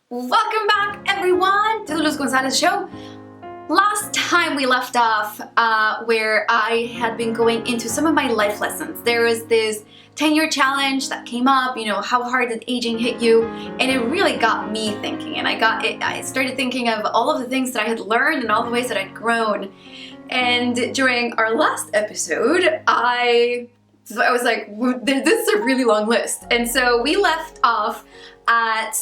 Welcome back, everyone, to the Luz Gonzalez Show. Last time we left off where I had been going into some of my life lessons. There was this 10-year challenge that came up, how hard did aging hit you? And it really got me thinking, and I started thinking of all of the things that I had learned and all the ways that I'd grown. And during our last episode, I was like, this is a really long list. And so we left off at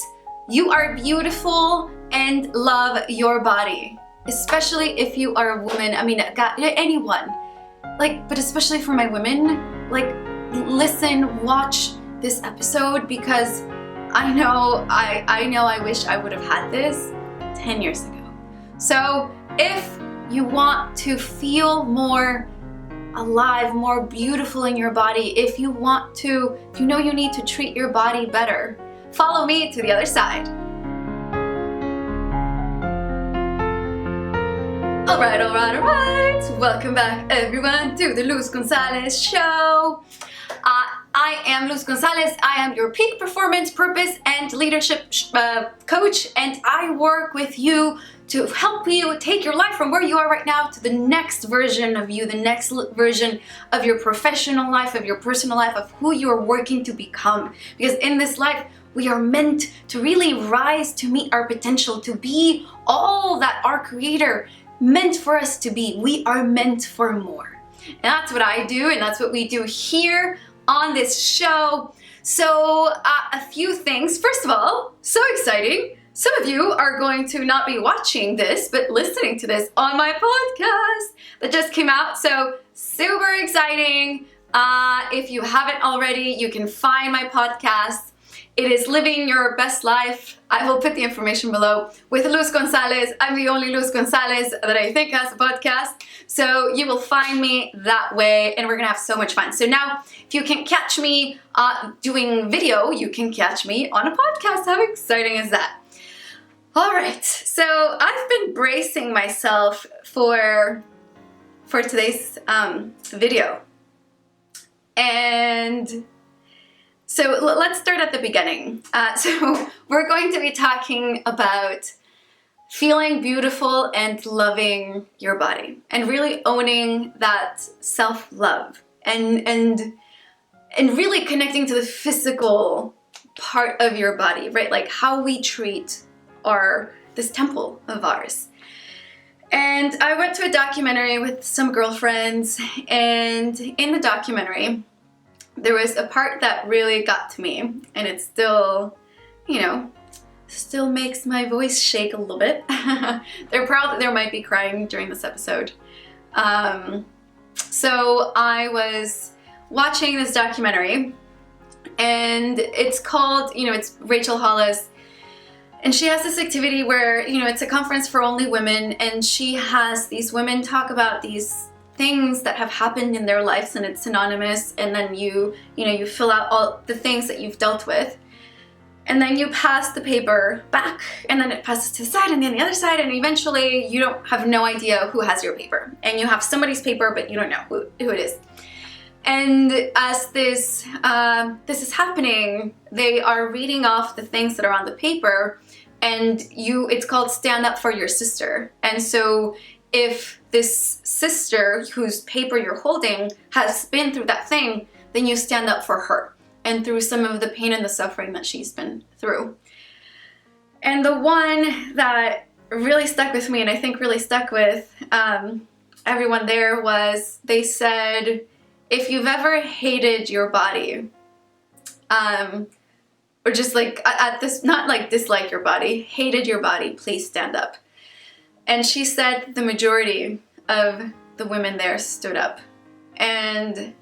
you are beautiful and love your body, especially if you are a woman. I mean, God, anyone, but especially for my women, listen, watch this episode, because I know I wish I would have had this 10 years ago. So if you want to feel more alive, more beautiful in your body, if you know you need to treat your body better, follow me to the other side. All right. Welcome back, everyone, to the Luz Gonzalez Show. I am Luz Gonzalez. I am your peak performance, purpose, and leadership coach, and I work with you to help you take your life from where you are right now to the next version of you, the next version of your professional life, of your personal life, of who you are working to become. Because in this life, we are meant to really rise to meet our potential, to be all that our Creator meant for us to be. We are meant for more. And that's what I do, and that's what we do here on this show. So a few things. First of all, so exciting. Some of you are going to not be watching this, but listening to this on my podcast that just came out. So super exciting. If you haven't already, you can find my podcast. It is Living Your Best Life. I will put the information below. With Luz Gonzalez. I'm the only Luz Gonzalez that I think has a podcast. So you will find me that way, and we're gonna have so much fun. So now, if you can catch me doing video, you can catch me on a podcast. How exciting is that? All right, so I've been bracing myself for today's video. And so let's start at the beginning. So we're going to be talking about feeling beautiful and loving your body, and really owning that self-love, and really connecting to the physical part of your body, right? Like how we treat this temple of ours. And I went to a documentary with some girlfriends, and in the documentary, there was a part that really got to me, and it still, still makes my voice shake a little bit. They're proud that there might be crying during this episode. So I was watching this documentary, and it's called, it's Rachel Hollis, and she has this activity where, it's a conference for only women, and she has these women talk about these things that have happened in their lives, and it's synonymous, and then you fill out all the things that you've dealt with, and then you pass the paper back, and then it passes to the side and then the other side, and eventually you have no idea who has your paper, and you have somebody's paper, but you don't know who it is. And as this is happening, they are reading off the things that are on the paper, and it's called Stand Up for Your Sister. And so if this sister whose paper you're holding has been through that thing, then you stand up for her and through some of the pain and the suffering that she's been through. And the one that really stuck with me, and I think really stuck with everyone there, was they said, if you've ever hated your body, or just not like dislike your body, hated your body, please stand up. And she said the majority of the women there stood up. And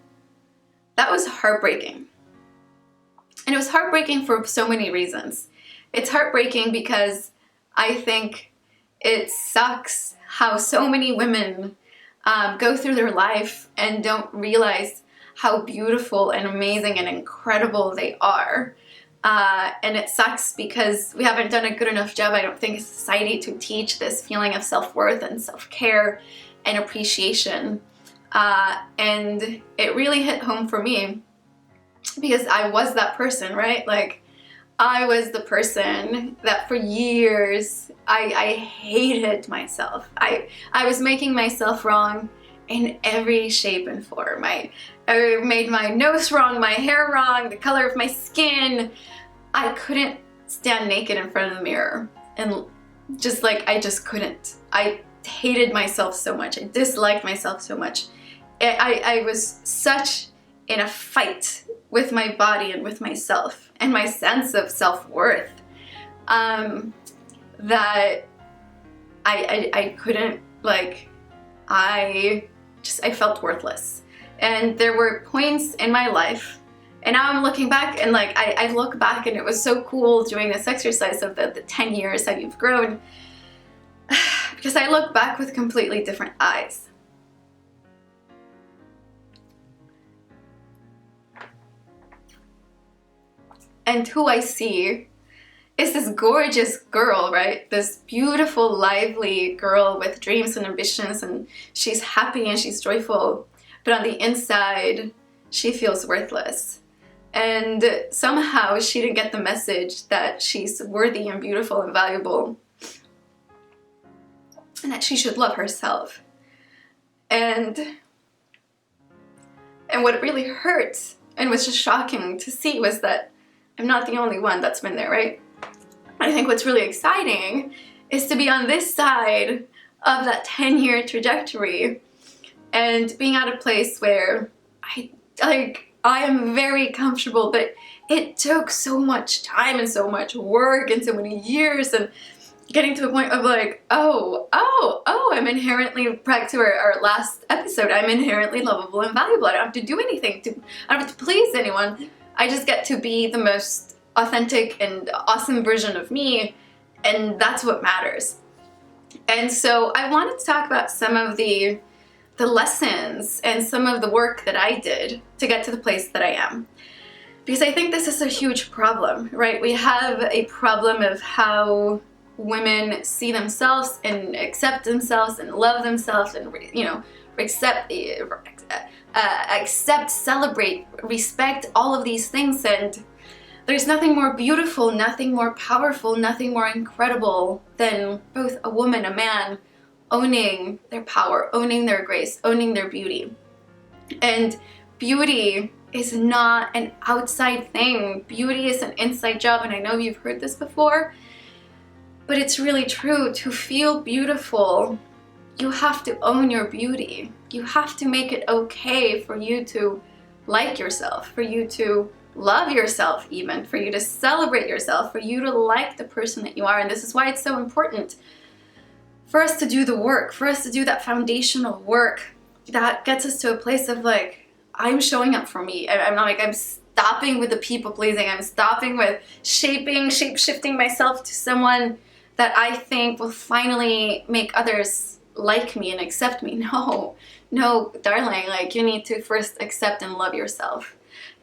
that was heartbreaking. And it was heartbreaking for so many reasons. It's heartbreaking because I think it sucks how so many women go through their life and don't realize how beautiful and amazing and incredible they are. And it sucks because we haven't done a good enough job, I don't think, as a society to teach this feeling of self-worth and self-care and appreciation. And it really hit home for me because I was that person, right? I was the person that for years I hated myself. I was making myself wrong in every shape and form. I made my nose wrong, my hair wrong, the color of my skin. I couldn't stand naked in front of the mirror, and just like I just couldn't. I hated myself so much. I disliked myself so much. I was such in a fight with my body and with myself and my sense of self-worth that I couldn't, like, I felt worthless. And there were points in my life, and now I'm looking back, and like I look back, and it was so cool doing this exercise of the 10 years that you've grown, because I look back with completely different eyes. And who I see is this gorgeous girl, right? This beautiful, lively girl with dreams and ambitions, and she's happy and she's joyful, but on the inside, she feels worthless. And somehow she didn't get the message that she's worthy and beautiful and valuable, and that she should love herself. And what really hurt and was just shocking to see was that I'm not the only one that's been there, right? I think what's really exciting is to be on this side of that 10-year trajectory and being at a place where I am very comfortable, but it took so much time and so much work and so many years, and getting to a point of like, oh, I'm inherently, back to our last episode, I'm inherently lovable and valuable. I don't have to do anything. I don't have to please anyone. I just get to be the most authentic and awesome version of me, and that's what matters. And so I wanted to talk about some of the lessons and some of the work that I did to get to the place that I am. Because I think this is a huge problem, right? We have a problem of how women see themselves and accept themselves and love themselves and, you know, accept, celebrate, respect, all of these things. And there's nothing more beautiful, nothing more powerful, nothing more incredible than both a woman, a man, owning their power, owning their grace, owning their beauty. And beauty is not an outside thing. Beauty is an inside job, and I know you've heard this before, but it's really true. To feel beautiful, you have to own your beauty. You have to make it okay for you to like yourself, for you to love yourself even, for you to celebrate yourself, for you to like the person that you are. And this is why it's so important for us to do the work, for us to do that foundational work that gets us to a place of like, I'm showing up for me. I'm not like, I'm stopping with the people pleasing. I'm stopping with shape-shifting myself to someone that I think will finally make others like me and accept me. No, darling, like you need to first accept and love yourself.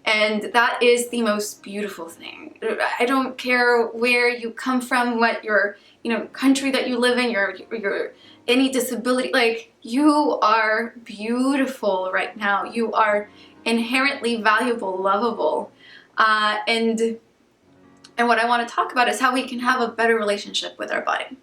And that is the most beautiful thing. I don't care where you come from, what your, you know, country that you live in, your any disability, like you are beautiful right now. You are inherently valuable, lovable. And what I want to talk about is how we can have a better relationship with our body.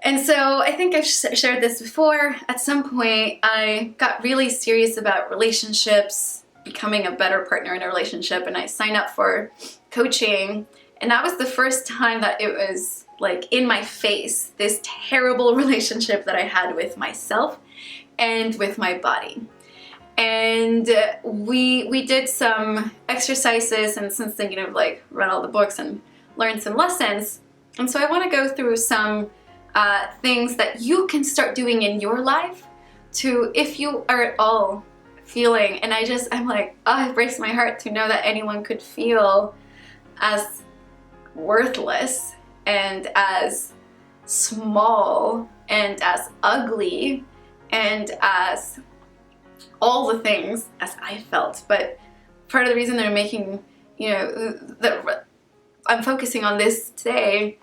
And so I think I've shared this before. At some point, I got really serious about relationships, becoming a better partner in a relationship, and I signed up for coaching. And that was the first time that it was like in my face, this terrible relationship that I had with myself and with my body. And we did some exercises, and since then, you know, like read all the books and learned some lessons. And so I want to go through some things that you can start doing in your life to, if you are at all feeling, and I'm like, oh, it breaks my heart to know that anyone could feel as worthless and as small and as ugly and as all the things as I felt. But part of the reason that I'm making, you know, that I'm focusing on this today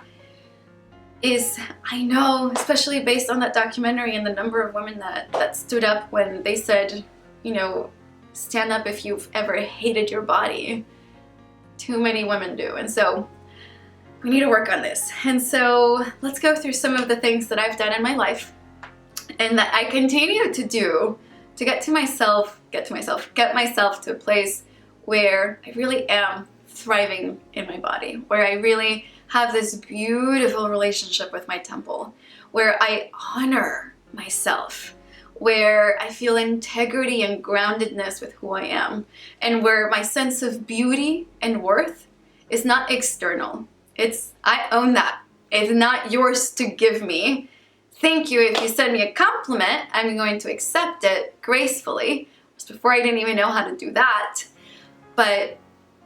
is I know, especially based on that documentary and the number of women that stood up when they said, you know, stand up if you've ever hated your body. Too many women do. And so we need to work on this. And so let's go through some of the things that I've done in my life and that I continue to do to get myself to a place where I really am thriving in my body, where I really have this beautiful relationship with my temple, where I honor myself, where I feel integrity and groundedness with who I am, and where my sense of beauty and worth is not external. I own that. It's not yours to give me. Thank you. If you send me a compliment, I'm going to accept it gracefully. Just before I didn't even know how to do that. But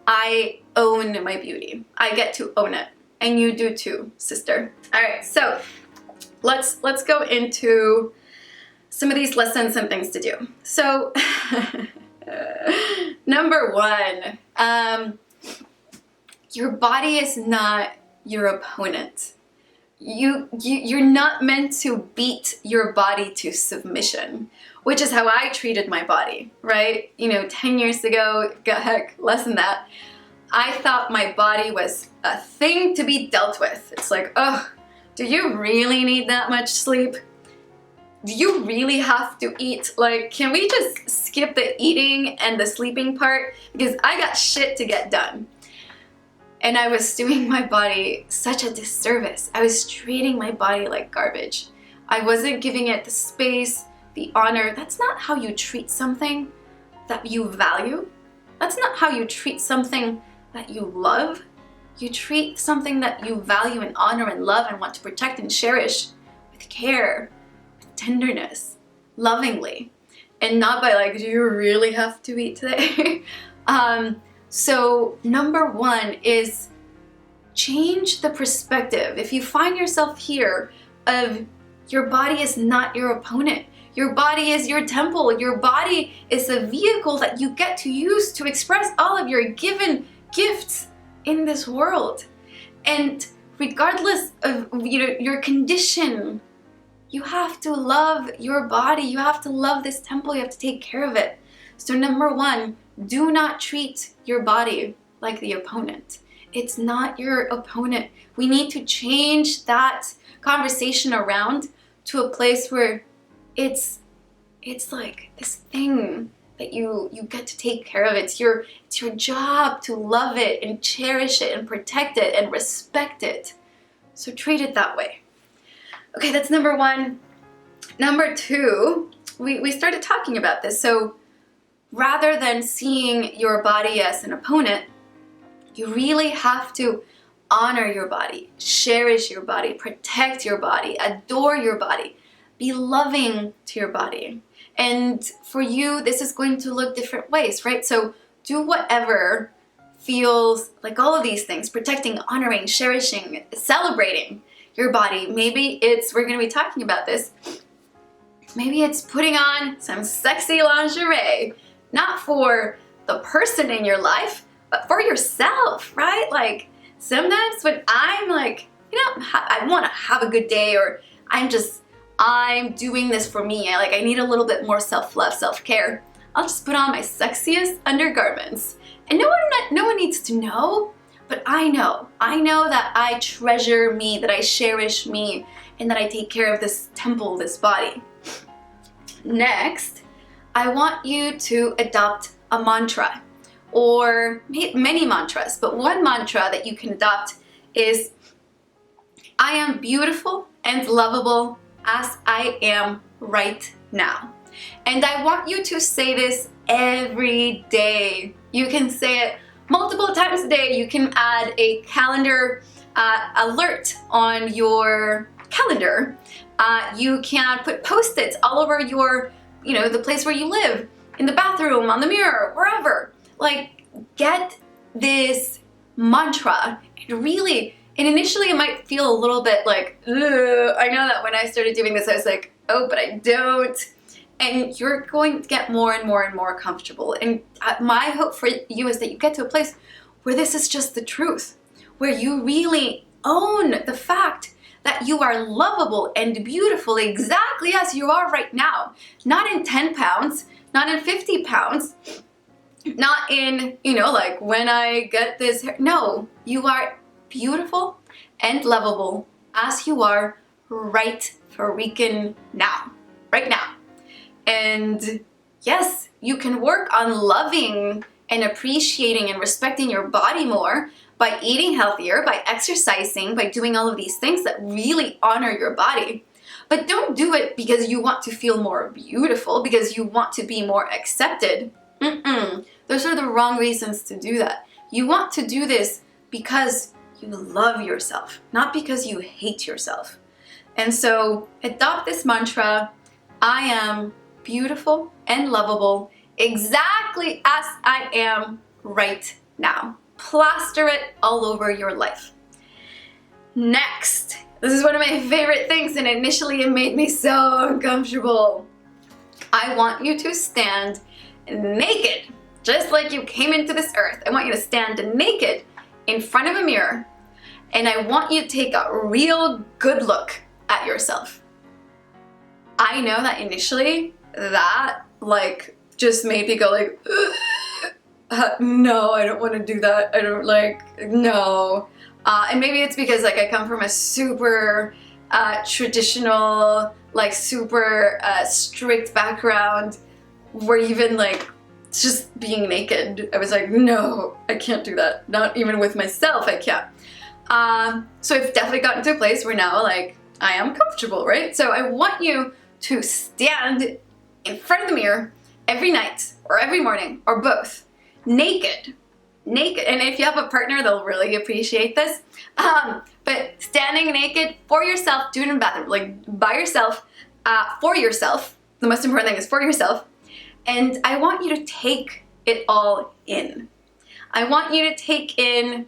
I own my beauty. I get to own it. And you do too, sister. All right, so let's go into some of these lessons and things to do. So number one, your body is not your opponent. You're not meant to beat your body to submission, which is how I treated my body, right? 10 years ago, heck, less than that, I thought my body was a thing to be dealt with. It's like, oh, do you really need that much sleep? Do you really have to eat? Like, can we just skip the eating and the sleeping part? Because I got shit to get done. And I was doing my body such a disservice. I was treating my body like garbage. I wasn't giving it the space, the honor. That's not how you treat something that you value. That's not how you treat something that you love. You treat something that you value and honor and love and want to protect and cherish with care, with tenderness, lovingly, and not by like, do you really have to eat today? So number one is change the perspective. If you find yourself here of your body is not your opponent, your body is your temple, your body is a vehicle that you get to use to express all of your given gifts in this world. And regardless of your condition, you have to love your body, you have to love this temple, you have to take care of it. So number one, do not treat your body like the opponent. It's not your opponent. We need to change that conversation around to a place where it's like this thing that you get to take care of. It's your job to love it and cherish it and protect it and respect it. So treat it that way. Okay, that's number one. Number two, we started talking about this. So rather than seeing your body as an opponent, you really have to honor your body, cherish your body, protect your body, adore your body, be loving to your body. And for you, this is going to look different ways, right? So do whatever feels like all of these things, protecting, honoring, cherishing, celebrating your body. Maybe we're going to be talking about this, maybe it's putting on some sexy lingerie, not for the person in your life, but for yourself, right? Like sometimes when I'm like, I want to have a good day, or I'm doing this for me. I need a little bit more self-love, self-care. I'll just put on my sexiest undergarments. And no one needs to know, but I know that I treasure me, that I cherish me, and that I take care of this temple, this body. Next, I want you to adopt a mantra, or many mantras, but one mantra that you can adopt is, I am beautiful and lovable as I am right now. And I want you to say this every day. You can say it multiple times a day. You can add a calendar alert on your calendar. You can put Post-its all over your, the place where you live, in the bathroom, on the mirror, wherever. Like, get this mantra and really, and initially it might feel a little bit like, ugh. I know that when I started doing this, I was like, oh, but I don't. And you're going to get more and more and more comfortable. And my hope for you is that you get to a place where this is just the truth, where you really own the fact that you are lovable and beautiful exactly as you are right now. Not in 10 pounds, not in 50 pounds, Not in, you know, like when I get this hair. No, you are beautiful and lovable as you are right freaking now. Right now. And yes, you can work on loving and appreciating and respecting your body more by eating healthier, by exercising, by doing all of these things that really honor your body. But don't do it because you want to feel more beautiful, because you want to be more accepted. Those are the wrong reasons to do that. You want to do this because you love yourself, not because you hate yourself. And so adopt this mantra: I am beautiful and lovable exactly as I am right now. Plaster it all over your life. Next, this is one of my favorite things, and initially it made me so uncomfortable. I want you to stand naked, just like you came into this earth. I want you to stand naked in front of a mirror, and I want you to take a real good look at yourself. I know that initially that like just made me go like, no, I don't want to do that. I don't no. And maybe it's because like I come from a super traditional, like super strict background where even like just being naked, I was like, no, I can't do that. Not even with myself, I can't. So I've definitely gotten to a place where now like I am comfortable, right? So I want you to stand in front of the mirror every night or every morning or both, naked. And if you have a partner, they'll really appreciate this. But standing naked for yourself, do it in the bathroom, like by yourself, for yourself. The most important thing is for yourself. And I want you to take it all in. I want you to take in,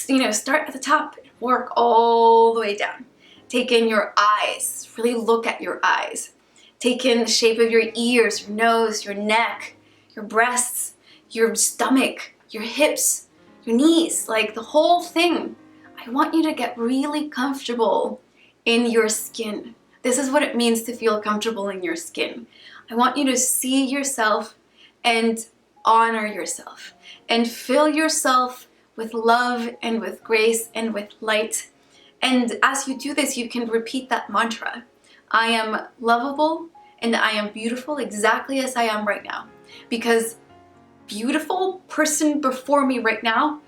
you know, start at the top and work all the way down. Take in your eyes, really look at your eyes. Take in the shape of your ears, your nose, your neck, your breasts, your stomach, your hips, your knees, like the whole thing. I want you to get really comfortable in your skin. This is what it means to feel comfortable in your skin. I want you to see yourself and honor yourself and fill yourself with love and with grace and with light. And as you do this, you can repeat that mantra. I am lovable and I am beautiful exactly as I am right now. Because beautiful person before me right now,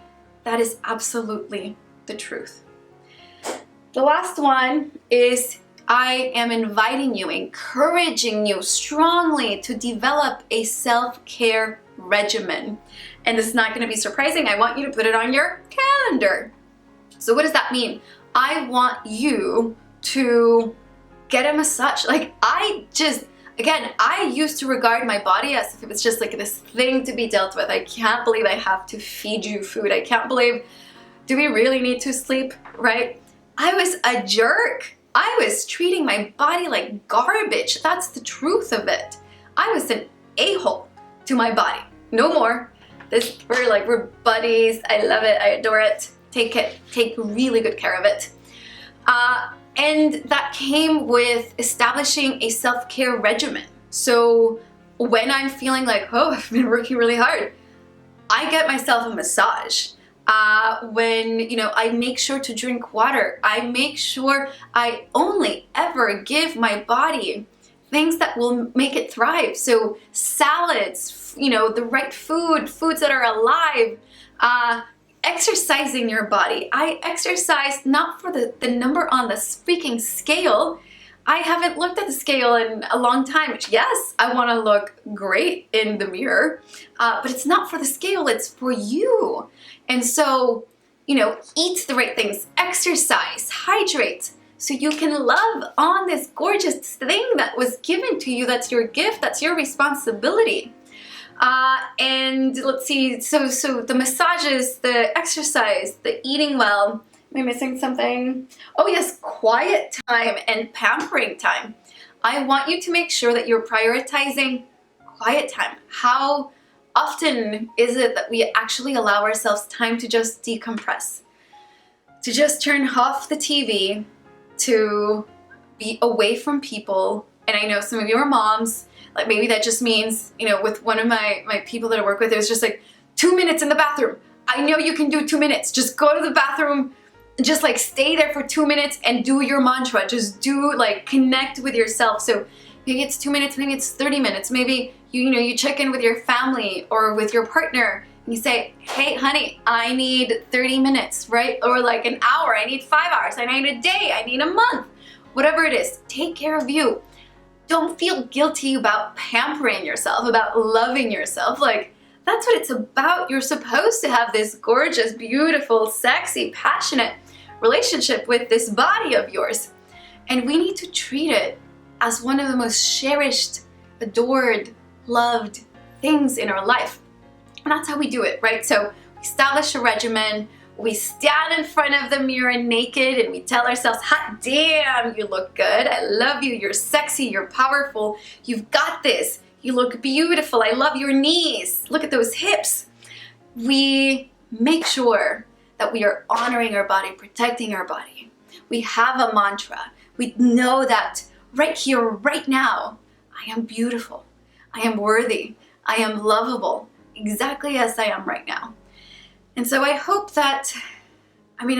that is absolutely the truth. The last one is I am inviting you, encouraging you strongly to develop a self-care regimen. And this is not going to be surprising. I want you to put it on your calendar. So what does that mean? I want you to get a massage. Like I used to regard my body as if it was just like this thing to be dealt with. I can't believe I have to feed you food. I can't believe, do we really need to sleep, right? I was a jerk. I was treating my body like garbage. That's the truth of it. I was an a-hole to my body. No more. We're buddies. I love it. I adore it. Take really good care of it. And that came with establishing a self-care regimen. So when I'm feeling like, oh, I've been working really hard, I get myself a massage. When, you know, I make sure to drink water. I make sure I only ever give my body things that will make it thrive. So salads, you know, the right foods that are alive, exercising your body. I exercise not for the number on the freaking scale. I haven't looked at the scale in a long time. Yes, I want to look great in the mirror, but it's not for the scale, it's for you. And so, you know, eat the right things, exercise, hydrate, so you can love on this gorgeous thing that was given to you. That's your gift, that's your responsibility. And let's see, so the massages, the exercise, the eating well. Am I missing something? Oh yes, quiet time and pampering time. I want you to make sure that you're prioritizing quiet time. How often is it that we actually allow ourselves time to just decompress? To just turn off the TV, to be away from people. And I know some of you are moms. Like maybe that just means, you know, with one of my people that I work with, it was just like 2 minutes in the bathroom. I know you can do 2 minutes. Just go to the bathroom, just like stay there for 2 minutes and do your mantra. Just do, like, connect with yourself. So maybe it's 2 minutes, maybe it's 30 minutes. Maybe you know, you check in with your family or with your partner and you say, hey honey, I need 30 minutes, right? Or like an hour, I need 5 hours, I need a day, I need a month. Whatever it is, take care of you. Don't feel guilty about pampering yourself, about loving yourself. Like, that's what it's about. You're supposed to have this gorgeous, beautiful, sexy, passionate relationship with this body of yours. And we need to treat it as one of the most cherished, adored, loved things in our life. And that's how we do it, right? So we establish a regimen, we stand in front of the mirror naked and we tell ourselves, hot damn, you look good, I love you, you're sexy, you're powerful, you've got this, you look beautiful, I love your knees, look at those hips. We make sure that we are honoring our body, protecting our body. We have a mantra. We know that right here, right now, I am beautiful, I am worthy, I am lovable, exactly as I am right now. And so I hope that, I mean,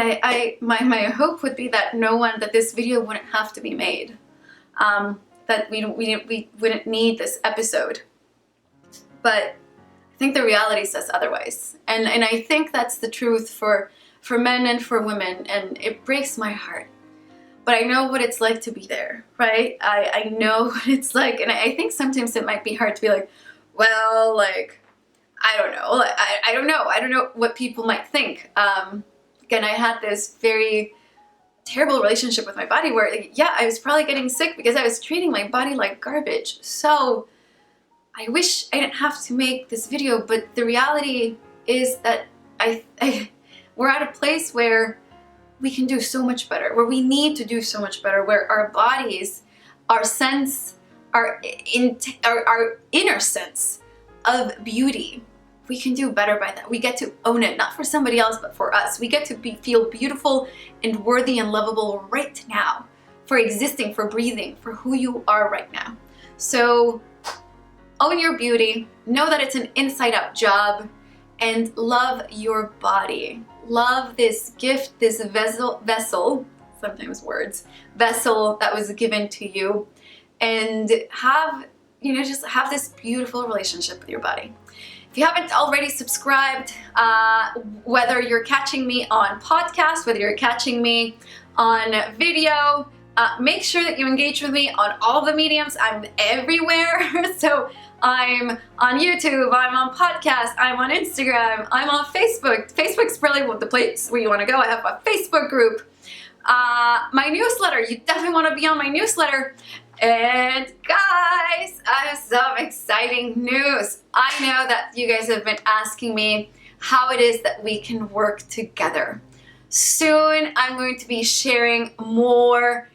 my hope would be that that this video wouldn't have to be made, that we wouldn't need this episode. But I think the reality says otherwise, and I think that's the truth for men and for women, and it breaks my heart. But I know what it's like to be there, right? I know what it's like, and I think sometimes it might be hard to be like, well, like, I don't know. I don't know what people might think. Again, I had this very terrible relationship with my body where, yeah, I was probably getting sick because I was treating my body like garbage. So I wish I didn't have to make this video, but the reality is that we're at a place where we can do so much better, where we need to do so much better, where our bodies, our sense, our inner sense of beauty, we can do better by that. We get to own it, not for somebody else, but for us. We get to feel beautiful and worthy and lovable right now, for existing, for breathing, for who you are right now. So own your beauty, know that it's an inside out job, and love your body. Love this gift, this vessel, sometimes words, vessel that was given to you, and have, you know, just have this beautiful relationship with your body. If you haven't already subscribed, whether you're catching me on podcast, whether you're catching me on video, make sure that you engage with me on all the mediums. I'm everywhere. So I'm on YouTube, I'm on podcast, I'm on Instagram, I'm on Facebook. Facebook's probably the place where you want to go. I have a Facebook group. My newsletter, you definitely want to be on my newsletter. And guys, I have some exciting news. I know that you guys have been asking me how it is that we can work together. Soon I'm going to be sharing more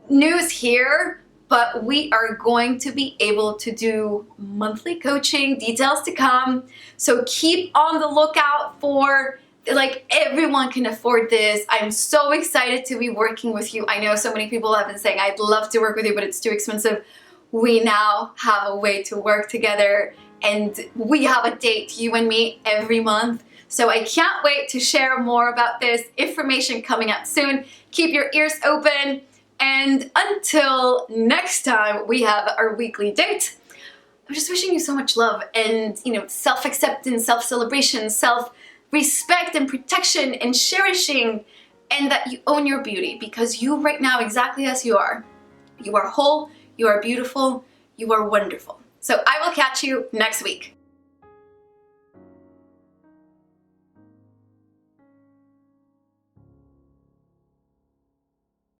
news here, but we are going to be able to do monthly coaching, details to come. So keep on the lookout for, like, everyone can afford this. I'm so excited to be working with you. I know so many people have been saying, I'd love to work with you, but it's too expensive. We now have a way to work together, and we have a date, you and me, every month. So I can't wait to share more about this information coming up soon. Keep your ears open. And until next time we have our weekly date, I'm just wishing you so much love and, you know, self-acceptance, self-celebration, self-respect and protection and cherishing, and that you own your beauty, because you right now, exactly as you are whole, you are beautiful, you are wonderful. So I will catch you next week.